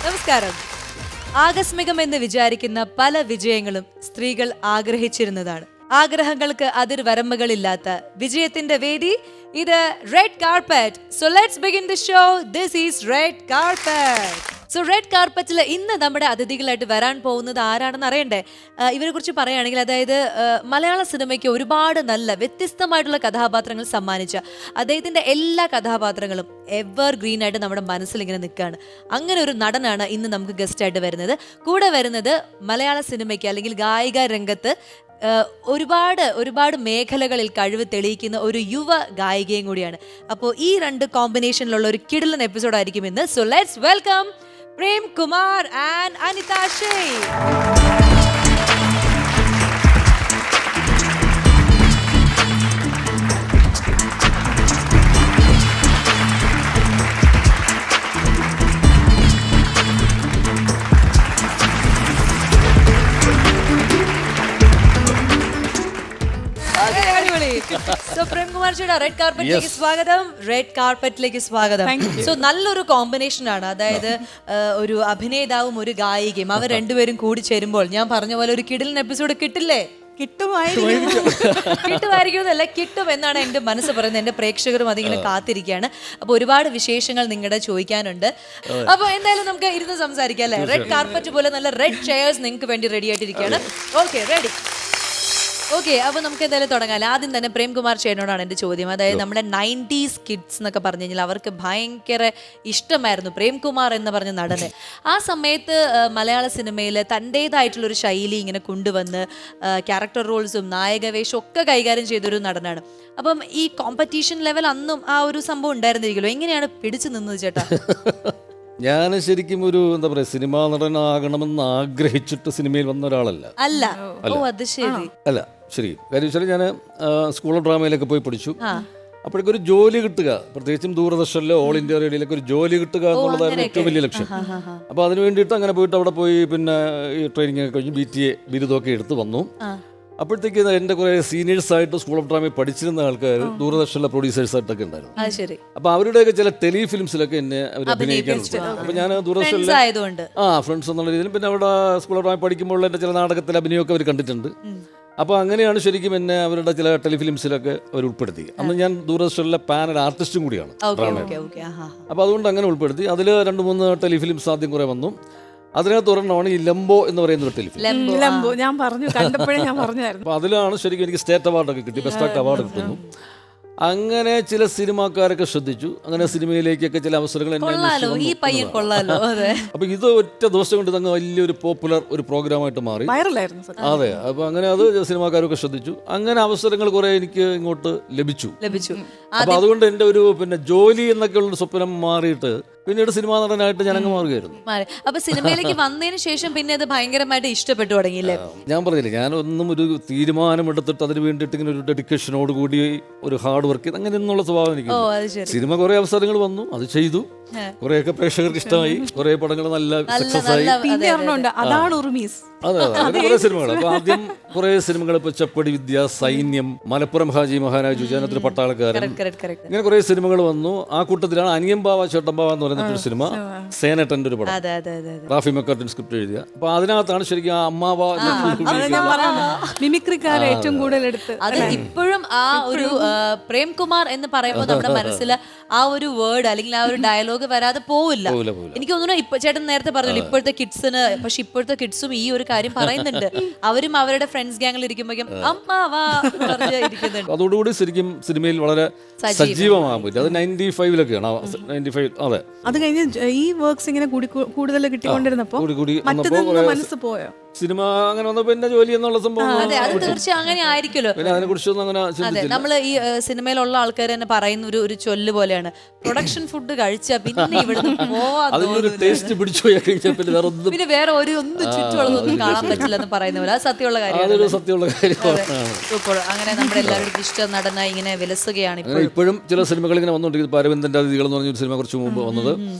നമസ്കാരം. ആകസ്മികമെന്ന് വിചാരിക്കുന്ന പല വിജയങ്ങളും സ്ത്രീകൾ ആഗ്രഹിച്ചിരുന്നതാണ്. ആഗ്രഹങ്ങൾക്ക് അതിർവരമ്പുകളില്ലാത്ത വിജയത്തിന്റെ വേദി ഇത് red carpet. So let's begin the show. This is red carpet. So red കാർപ്പറ്റിൽ ഇന്ന് നമ്മുടെ അതിഥികളായിട്ട് വരാൻ പോകുന്നത് ആരാണെന്ന് അറിയണ്ടേ? ഇവരെ കുറിച്ച് പറയുകയാണെങ്കിൽ, അതായത് മലയാള സിനിമയ്ക്ക് ഒരുപാട് നല്ല വ്യത്യസ്തമായിട്ടുള്ള കഥാപാത്രങ്ങൾ സമ്മാനിച്ച അദ്ദേഹത്തിന്റെ എല്ലാ കഥാപാത്രങ്ങളും എവർ ഗ്രീൻ ആയിട്ട് നമ്മുടെ മനസ്സിൽ ഇങ്ങനെ നിൽക്കുകയാണ്. അങ്ങനെ ഒരു നടനാണ് ഇന്ന് നമുക്ക് ഗസ്റ്റ് ആയിട്ട് വരുന്നത്. കൂടെ വരുന്നത് മലയാള സിനിമയ്ക്ക് അല്ലെങ്കിൽ ഗായിക രംഗത്ത് ഒരുപാട് മേഖലകളിൽ കഴിവ് തെളിയിക്കുന്ന ഒരു യുവ ഗായികയും കൂടിയാണ്. അപ്പോൾ ഈ രണ്ട് കോമ്പിനേഷനിലുള്ള ഒരു കിടിലൻ എപ്പിസോഡായിരിക്കും ഇന്ന്. So let's welcome Prem Kumar and Anitha Shaikh. So Prem Kumar ചേട്ടാ, റെഡ് കാർപ്പറ്റിലേക്ക് സ്വാഗതം. റെഡ് കാർപ്പറ്റിലേക്ക് സ്വാഗതം. സോ നല്ലൊരു കോമ്പിനേഷൻ ആണ്. അതായത് ഒരു അഭിനേതാവും ഒരു ഗായികയും അവർ രണ്ടുപേരും കൂടി ചേരുമ്പോൾ ഞാൻ പറഞ്ഞ പോലെ ഒരു കിടിലൻ എപ്പിസോഡ് കിട്ടില്ലേ? കിട്ടുമായിരിക്കുമെന്നല്ല, കിട്ടും എന്നാണ് എന്റെ മനസ്സ് പറയുന്നത്. എന്റെ പ്രേക്ഷകരും അതിങ്ങനെ കാത്തിരിക്കുകയാണ്. അപ്പൊ ഒരുപാട് വിശേഷങ്ങൾ നിങ്ങളുടെ ചോദിക്കാനുണ്ട്. അപ്പൊ എന്തായാലും നമുക്ക് ഇരുന്ന് സംസാരിക്കാം അല്ലെ? റെഡ് കാർപ്പറ്റ് പോലെ നല്ല റെഡ് ചെയർസ് നിങ്ങൾക്ക് വേണ്ടി റെഡി ആയിട്ടിരിക്കുകയാണ്. Okay, ready. ഓക്കെ, അപ്പൊ നമുക്ക് എന്തായാലും തുടങ്ങാം. ആദ്യം തന്നെ പ്രേംകുമാർ ചേട്ടനോടാണ് എന്റെ ചോദ്യം. അതായത് നമ്മുടെ 90s കിഡ്സ് എന്നൊക്കെ പറഞ്ഞു കഴിഞ്ഞാൽ അവർക്ക് ഭയങ്കര ഇഷ്ടമായിരുന്നു പ്രേംകുമാർ എന്ന് പറഞ്ഞ നടന്. ആ സമയത്ത് മലയാള സിനിമയിൽ തൻ്റെതായിട്ടുള്ളൊരു ശൈലി ഇങ്ങനെ കൊണ്ടുവന്ന് ക്യാരക്ടർ റോൾസും നായകവേഷവും ഒക്കെ കൈകാര്യം ചെയ്തൊരു നടനാണ്. അപ്പം ഈ കോമ്പറ്റീഷൻ ലെവൽ അന്നും ആ ഒരു സംഭവം ഉണ്ടായിരുന്നിരിക്കുമല്ലോ. എങ്ങനെയാണ് പിടിച്ചു നിന്നത് ചേട്ടാ? ഞാൻ ശരിക്കും ഒരു എന്താ പറയാ, സിനിമാ നടനാകണമെന്ന് ആഗ്രഹിച്ചിട്ട് സിനിമയിൽ വന്ന ഒരാളല്ല. അല്ല. ഓ, അത് ശരി. അല്ല, ശരി. കാര്യം വെച്ചാൽ ഞാൻ സ്കൂൾ ഓഫ് ഡ്രാമയിലൊക്കെ പോയി പഠിച്ചു. അപ്പോഴേക്കൊരു ജോലി കിട്ടുക, പ്രത്യേകിച്ചും ദൂരദർശനിലോ ഓൾ ഇന്ത്യ റേഡിയോയിലൊക്കെ ഒരു ജോലി കിട്ടുക എന്നുള്ളതായിരുന്നു ഏറ്റവും വലിയ ലക്ഷ്യം. അപ്പോൾ അതിന് വേണ്ടിയിട്ട് അങ്ങനെ പോയിട്ട് അവിടെ പോയി പിന്നെ ഈ ട്രെയിനിങ് ഒക്കെ കഴിഞ്ഞ് BTA ബിരുദമൊക്കെ എടുത്ത് വന്നു. അപ്പോഴത്തേക്ക് എൻ്റെ കുറേ സീനിയേഴ്സായിട്ട് സ്കൂൾ ഓഫ് ഡ്രാമയിൽ പഠിച്ചിരുന്ന ആൾക്കാർ ദൂരദർശനിലെ പ്രൊഡ്യൂസേഴ്സായിട്ടൊക്കെ ഉണ്ടായിരുന്നു. അപ്പൊ അവരുടെയൊക്കെ ചില ടെലിഫിലിംസിലൊക്കെ എന്നെ അവർ അഭിനയിക്കാൻ. അപ്പൊ ഞാൻ ദൂരദർശനിലെ ഫ്രണ്ട്സ് എന്നുള്ള രീതിയിൽ പിന്നെ അവിടെ സ്കൂൾ ഓഫ് ഡ്രാമയിൽ പഠിക്കുമ്പോൾ എൻ്റെ ചില നാടകത്തിലെ അഭിനയമൊക്കെ അവർ കണ്ടിട്ടുണ്ട്. അപ്പോൾ അങ്ങനെയാണ് ശരിക്കും എന്നെ അവരുടെ ചില ടെലിഫിലിംസിലൊക്കെ അവർ ഉൾപ്പെടുത്തി. അന്ന് ഞാൻ ദൂരദർശനിലെ പാനൽ ആർട്ടിസ്റ്റും കൂടിയാണ്. അപ്പോൾ അതുകൊണ്ട് അങ്ങനെ ഉൾപ്പെടുത്തി. അതിൽ 2-3 ടെലിഫിലിംസ് ആദ്യം കുറേ വന്നു. അതിനകത്ത് ഒരെണ്ണമാണ് ഈ ലംബോ എന്ന് പറയുന്ന ഒരു ടെലിഫിലിം. ഞാൻ പറഞ്ഞു, കണ്ടപ്പോഴേ ഞാൻ പറഞ്ഞായിരുന്നു. അപ്പോൾ അതിലാണ് ശരിക്കും എനിക്ക് സ്റ്റേറ്റ് അവാർഡൊക്കെ കിട്ടി, ബെസ്റ്റ് ആക്ട് അവാർഡ് കിട്ടുന്നു. അങ്ങനെ ചില സിനിമാക്കാരൊക്കെ ശ്രദ്ധിച്ചു. അങ്ങനെ സിനിമയിലേക്കൊക്കെ ചില അവസരങ്ങൾ അപ്പൊ ഇത് ഒറ്റ ദിവസം കൊണ്ട് തന്നെ വലിയൊരു പോപ്പുലർ ഒരു പ്രോഗ്രാമായിട്ട് മാറി. അതെ, അപ്പൊ അങ്ങനെ അത് സിനിമാക്കാരൊക്കെ ശ്രദ്ധിച്ചു. അങ്ങനെ അവസരങ്ങൾ കുറെ എനിക്ക് ഇങ്ങോട്ട് ലഭിച്ചു. അപ്പൊ അതുകൊണ്ട് എന്റെ ഒരു പിന്നെ ജോലി എന്നൊക്കെ ഉള്ള സ്വപ്നം മാറിയിട്ട് പിന്നീട് സിനിമാ നടനായിട്ട് ഞാൻ അങ്ങ് മാറുകയായിരുന്നു. അപ്പൊ സിനിമയിലേക്ക് വന്നതിന് ശേഷം പിന്നെ അത് ഭയങ്കരമായിട്ട് ഇഷ്ടപ്പെട്ടു തുടങ്ങിയില്ലേ? ഞാൻ പറഞ്ഞില്ലേ, ഞാനൊന്നും ഒരു തീരുമാനമെടുത്തിട്ട് അതിന് വേണ്ടിയിട്ട് ഇങ്ങനെ ഒരു ഡെഡിക്കേഷനോട് കൂടി ഒരു ഹാർഡ് വർക്ക് ചെയ്ത് അങ്ങനെ എന്നുള്ള സ്വഭാവം എനിക്ക്. സിനിമ കുറെ അവസരങ്ങൾ വന്നു, അത് ചെയ്തു. കുറെയൊക്കെ പ്രേക്ഷകർക്ക് ഇഷ്ടമായി, കുറെ പടങ്ങൾ നല്ല സക്സസ് ആയി. അതെ, അങ്ങനെ കുറെ സിനിമകൾ. അപ്പൊ ആദ്യം കുറെ സിനിമകൾ, ഇപ്പൊ ചപ്പടി വിദ്യ, സൈന്യം, മലപ്പുറം ഹാജി മഹാരാജ്, ജനത്തിന് പട്ടാളക്കാരൻ, ഇങ്ങനെ കുറെ സിനിമകൾ വന്നു. ആ കൂട്ടത്തിലാണ് അനിയൻ ബാവ ചേട്ടൻ ബാവ എന്ന് പറയുന്ന ഒരു സിനിമ, സേനട്ടന്റെ ഒരു പടം, റാഫി മക്കാർട്ടിൻ സ്ക്രിപ്റ്റ് എഴുതിയ. അപ്പൊ അതിനകത്താണ് ശരിക്കും ആ അമ്മാവ മിമിക്രിക്കാരെ ഏറ്റവും കൂടുതൽ എടുത്ത്. അത് ഇപ്പോഴും ആ ഒരു പ്രേംകുമാർ എന്ന് പറയുമ്പോൾ നമ്മുടെ മനസ്സിൽ ആ ഒരു വേർഡ് അല്ലെങ്കിൽ ആ ഒരു ഡയലോഗ് വരാതെ പോവില്ല. എനിക്ക് തോന്നുന്നു ഇപ്പൊ ചേട്ടൻ നേരത്തെ പറഞ്ഞല്ലോ ഇപ്പോഴത്തെ കിഡ്സിന്, പക്ഷെ ഇപ്പോഴത്തെ കിഡ്സും ഈ ഒരു കാര്യം പറയുന്നുണ്ട്. അവരും അവരുടെ ഫ്രണ്ട്സ് ഗ്യാങ്ങിൽ ഇരിക്കുമ്പോഴേക്കും അമ്മാവാ ഇരിക്കുന്നുണ്ട്. അതോടുകൂടി ശരിക്കും സിനിമയിൽ വളരെ സജീവമാകാൻ പറ്റും. അത് 95-ലൊക്കെയാണ്. 95. അതെ, അത് കഴിഞ്ഞ് ഈ വർക്ക്സ് ഇങ്ങനെ കൂടുതൽ കിട്ടിക്കൊണ്ടിരുന്നപ്പോ മറ്റൊന്നും മനസ്സ് പോയോ? സിനിമ അങ്ങനെ വന്നപ്പോ പിന്നെ ജോലി എന്നുള്ള സംഭവം തീർച്ചയായും അങ്ങനെ ആയിരിക്കുമല്ലോ. പിന്നെ അതിനെ കുറിച്ചൊന്നും അങ്ങനെ അതെ, നമ്മള് ഈ സിനിമയിലുള്ള ആൾക്കാർ തന്നെ പറയുന്ന ഒരു ചൊല്ല് പോലെയാണ്, പ്രൊഡക്ഷൻ ഫുഡ് കഴിച്ചാ പിന്നെ ഇവിടുന്ന് പിന്നെ വേറെ ഒന്നും ചുറ്റുമുള്ളതൊന്നും കാണാൻ പറ്റില്ല എന്ന് പറയുന്ന പോലെ. അത് സത്യമുള്ള കാര്യമാണ്. അങ്ങനെ നമ്മുടെ എല്ലാവരും ഇഷ്ട നടനായി ഇങ്ങനെ വിലസുകയാണ് ഇപ്പോഴും. ചില സിനിമകൾ ഇങ്ങനെ വന്നുകൊണ്ടിരിക്കുന്നത്. അരവിന്ദന്റെ അതിഥികൾ എന്ന് പറഞ്ഞൊരു സിനിമ കുറച്ച് മുമ്പ് വന്നത്,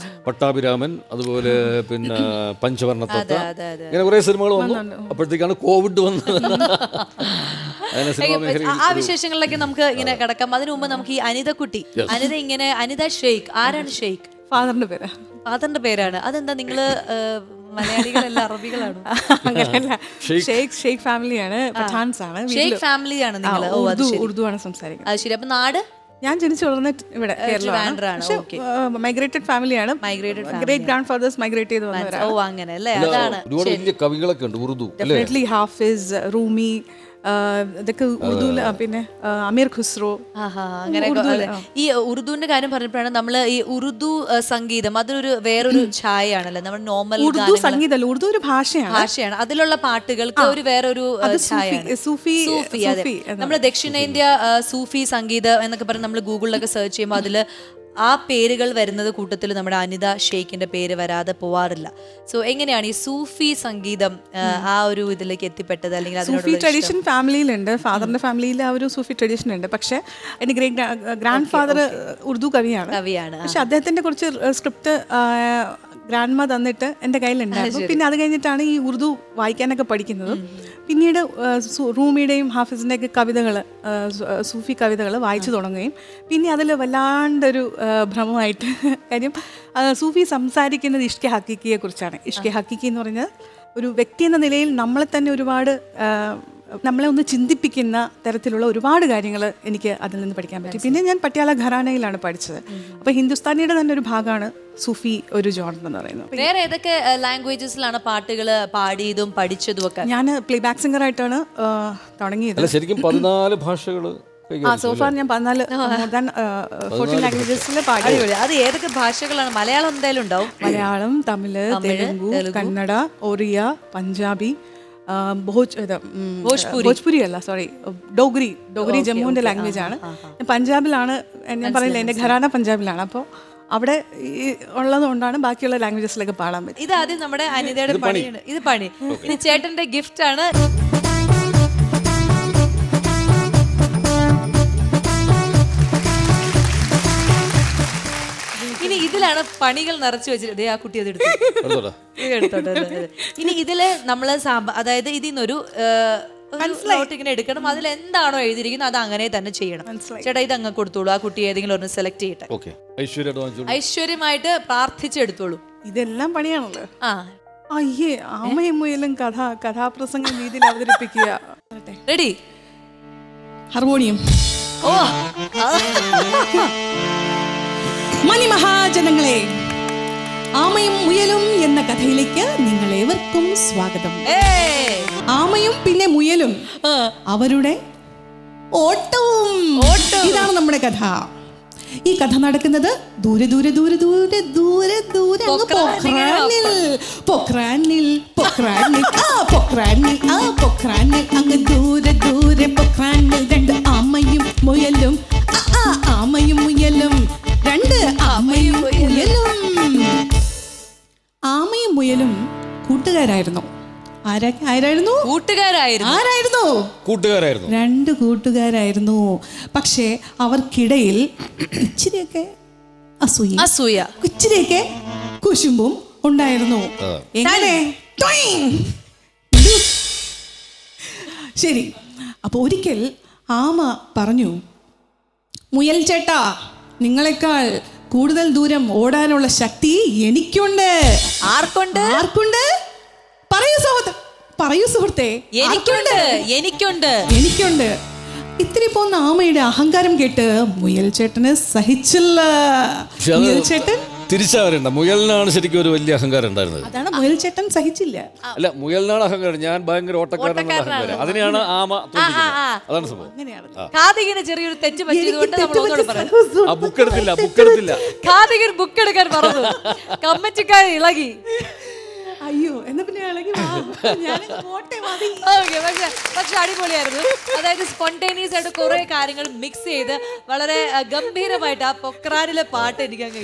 പട്ടാഭിരാമൻ, അതുപോലെ പിന്നെ പഞ്ചവർണ്ണത്തത്ത, ഇങ്ങനെ കുറെ സിനിമകൾ വന്നു. അപ്പോഴത്തേക്കാണ് കോവിഡ് വന്നത്. ആ വിശേഷങ്ങളിലൊക്കെ നമുക്ക് ഇങ്ങനെ കിടക്കാം. അതിനു മുമ്പ് നമുക്ക് ഈ അനിത കുട്ടി, അനിത ഷെയ്ഖ്, ആരാണ് ഷെയ്ഖ്? ഫാദറിന്റെ പേര് ഫാദറിന്റെ പേരാണ്. അതെന്താ നിങ്ങള് മലയാളികളല്ല അറബികളാണ്? അങ്ങനെയല്ല, ഷെയ്ഖ് ഫാമിലിയാണ്, പഠാൻസ് ആണ്. ഷെയ്ഖ് ഫാമിലിയാണ് നിങ്ങൾ? ഉറുദു ആണ് സംസാരിക്കുന്നത്. അത് ശരി. അപ്പൊ നാട്? ഞാൻ ജനിച്ചു വളർന്ന ഇവിടെ കേരളമാണ്. മൈഗ്രേറ്റഡ് ഫാമിലിയാണ്. ഗ്രേറ്റ് ഗ്രാൻഡ് ഫാദേഴ്സ് മൈഗ്രേറ്റ് ചെയ്ത് വന്നവരാണ്. ഓ അങ്ങനെ അല്ലേ? അതാണ്. ഒരുപാട് വലിയ കവികളൊക്കെ ഉണ്ട് ഉറുദു. ഡെഫിനറ്റ്ലി ഹാഫിസ്, റൂമി, ഇതൊക്കെ ഉറുദുവിൽ. പിന്നെ അമീർ ഖുസ്രോ. അങ്ങനെ ഈ ഉറുദുവിന്റെ കാര്യം പറഞ്ഞപ്പോഴാണ് നമ്മൾ ഈ ഉറുദു സംഗീതം അതൊരു വേറൊരു ഛായയാണല്ലോ. നമ്മൾ നോർമൽ ഉറുദു സംഗീതമല്ല, ഉറുദു ഒരു ഭാഷയാണ്. അതിലുള്ള പാട്ടുകൾക്ക് ഒരു വേറൊരു ഛായയാണ്. സൂഫി. അതെ, നമ്മൾ ദക്ഷിണേന്ത്യ സൂഫി സംഗീതം എന്നൊക്കെ പറഞ്ഞ് നമ്മൾ ഗൂഗിളിലൊക്കെ സെർച്ച് ചെയ്യുമ്പോൾ അതില് ആ പേരുകൾ വരുന്നത് കൂട്ടത്തിൽ നമ്മുടെ അനിത ഷെയ്ഖിന്റെ പേര് വരാതെ പോവാറില്ല. സോ എങ്ങനെയാണ് ഈ സൂഫി സംഗീതം ആ ഒരു ഇതിലേക്ക് എത്തിപ്പെട്ടത്? അല്ലെങ്കിൽ സൂഫി ട്രഡീഷൻ ഫാമിലിയിലുണ്ട്. ഫാദറിന്റെ ഫാമിലിയിൽ ആ ഒരു സൂഫി ട്രഡീഷൻ ഉണ്ട്. പക്ഷെ എന്റെ ഗ്രാൻഡ് ഫാദർ ഉറുദു കവിയാണ്. പക്ഷെ അദ്ദേഹത്തിന്റെ കുറച്ച് സ്ക്രിപ്റ്റ് ഗ്രാൻഡ് മ തന്നിട്ട് എൻ്റെ കയ്യിലുണ്ടായിരുന്നു. പിന്നെ അത് കഴിഞ്ഞിട്ടാണ് ഈ ഉറുദു വായിക്കാനൊക്കെ പഠിക്കുന്നത്. പിന്നീട് റൂമിയുടെയും ഹാഫിസിൻ്റെയൊക്കെ കവിതകൾ, സൂഫി കവിതകൾ വായിച്ചു തുടങ്ങുകയും പിന്നെ അതിൽ വല്ലാണ്ടൊരു ഭ്രമമായിട്ട്. കാര്യം സൂഫി സംസാരിക്കുന്നത് ഇഷ്കെ ഹക്കീക്കിയെ കുറിച്ചാണ്. ഇഷ്കെ ഹക്കീക്കി എന്ന് പറഞ്ഞാൽ ഒരു വ്യക്തി എന്ന നിലയിൽ നമ്മളെ തന്നെ ഒരുപാട് നമ്മളെ ഒന്ന് ചിന്തിപ്പിക്കുന്ന തരത്തിലുള്ള ഒരുപാട് കാര്യങ്ങൾ എനിക്ക് അതിൽ നിന്ന് പഠിക്കാൻ പറ്റി. പിന്നെ ഞാൻ പട്യാല ഘറാനയിലാണ് പഠിച്ചത്. അപ്പോൾ ഹിന്ദുസ്ഥാനിയുടെ തന്നെ ഒരു ഭാഗമാണ് സൂഫി ഒരു ജോണർ എന്ന് പറയുന്നത്. വേറെ ഏതൊക്കെ ലാംഗ്വേജസിലാണ് പാട്ടുകൾ പാടിയതും പഠിച്ചതും ഒക്കെ? ഞാൻ പ്ലേ ബാക്ക് സിംഗർ ആയിട്ടാണ് തുടങ്ങിയത്. ശരിക്കും 14 ഭാഷകൾ സോഫാർ ഞാൻ 14 ലാംഗ്വേജസിൽ പാടി. അത് ഏതൊക്കെ ഭാഷകളാണ്? മലയാളം എന്തായാലും ഉണ്ടാവും. മലയാളം, തമിഴ്, തെലുങ്കു, കന്നഡ, ഒറിയ, പഞ്ചാബി, ഭോജ്പുരി അല്ല, സോറി, ഡോഗ്രി ജമ്മുവിന്റെ ലാംഗ്വേജ് ആണ്. പഞ്ചാബിലാണ്, ഞാൻ പറയില്ല, എൻ്റെ ഘരാന പഞ്ചാബിലാണ്. അപ്പോൾ അവിടെ ഉള്ളതുകൊണ്ടാണ് ബാക്കിയുള്ള ലാംഗ്വേജസിലൊക്കെ പാടാൻ പറ്റും. ഇത് ആദ്യം നമ്മുടെ അനിതയുടെ പണിയാണ്. ഇത് പണി ഇത് ചേട്ടന്റെ ഗിഫ്റ്റ് ആണ്. ഇനി ഇതിലാണ് പണികൾ നിറച്ചു വെച്ചിട്ട് ആ കുട്ടി അത് എടുത്തോട്ടെ. ഇനി ഇതില് നമ്മള് അതായത് ഇതിന്നൊരു ഇങ്ങനെ എടുക്കണം. അതിൽ എന്താണോ എഴുതിയിരിക്കുന്നത് അത് അങ്ങനെ തന്നെ ചെയ്യണം. ചേട്ടാ ഇത് അങ്ങ് കൊടുത്തോളൂ. ആ കുട്ടി ഏതെങ്കിലും ഒന്ന് സെലക്ട് ചെയ്യട്ടെ. ഐശ്വര്യമായിട്ട് പ്രാർത്ഥിച്ചെടുത്തോളൂ. ഇതെല്ലാം പണിയാണല്ലോ. അയ്യേ, ആമയും മുയലും കഥാപ്രസംഗ രീതിയിൽ അവതരിപ്പിക്കുക. റെഡി? ഹാർമോണിയം. ഓ, മണിമഹാജനങ്ങളെ, ആമയും മുയലും എന്ന കഥയിലേക്ക് നിങ്ങളേവർക്കും സ്വാഗതം. ആമയും പിന്നെ മുയലും അവരുടെ ഓട്ടവും. ഇതാണ് നമ്മുടെ കഥ. ഈ കഥ നടക്കുന്നത് ദൂരെ ദൂരെ ദൂരെ ദൂരെ ദൂരെ ദൂരെ അങ്ങ് ദൂരെ ദൂരെ പൊക്രാനിൽ രണ്ട് ആമയും മുയലും. ആമയും മുയലും, രണ്ട് ആമയും മുയലും. ആമയും മുയലും കൂട്ടുകാരായിരുന്നു. ആരായിരുന്നു? കൂട്ടുകാരായിരുന്നു. രണ്ട് കൂട്ടുകാരായിരുന്നു. പക്ഷേ അവർക്കിടയിൽ ഇച്ചിരിയൊക്കെ അസൂയ, ഇച്ചിരിയൊക്കെ കുശുമ്പും ഉണ്ടായിരുന്നു. എങ്ങനെ? ശരി. അപ്പൊ ഒരിക്കൽ ആമ പറഞ്ഞു, മുയൽ ചേട്ടാ, നിങ്ങളെക്കാൾ കൂടുതൽ ദൂരം ഓടാനുള്ള ശക്തി എനിക്കുണ്ട്. ആർക്കുണ്ട്? പറയൂ സുഹൃത്തെ. എനിക്കുണ്ട്. ഇത്തിരി പോന്ന ആമയുടെ അഹങ്കാരം കേട്ട് മുയൽ ചേട്ടന് സഹിച്ചില്ല. മുയൽ ചേട്ടൻ തിരിച്ചവരുണ്ട്. മുയലിനാണ് ശരിക്കും ഒരു വലിയ അഹങ്കാരം ഉണ്ടായിരുന്നത്. അതാണ് മുയൽ ചേട്ടൻ സഹിച്ചില്ല. അല്ല, മുയലിനാണ് അഹങ്കാരം. ഞാൻ ഭയങ്കര ഓട്ടക്കാരനാണ് അഹങ്കാരം. അതിനെയാണ് ആമ. അതാണ് സംഭവം. ചെറിയൊരു തെറ്റ് പറ്റിയതുകൊണ്ട് ആ ബുക്ക് എടുത്തില്ല. ബുക്ക് എടുക്കാൻ പറഞ്ഞു. കമ്മറ്റിക്കാർ ഇളകി. അയ്യോ, എന്നാ പിന്നെ പക്ഷെ അടിപൊളിയായിരുന്നു. അതായത് സ്പോണ്ടേനിയസ് ആയിട്ട് കുറെ കാര്യങ്ങൾ മിക്സ് ചെയ്ത് വളരെ ഗംഭീരമായിട്ട് ആ പൊക്രാനിലെ പാട്ട് എനിക്ക് അങ്ങ്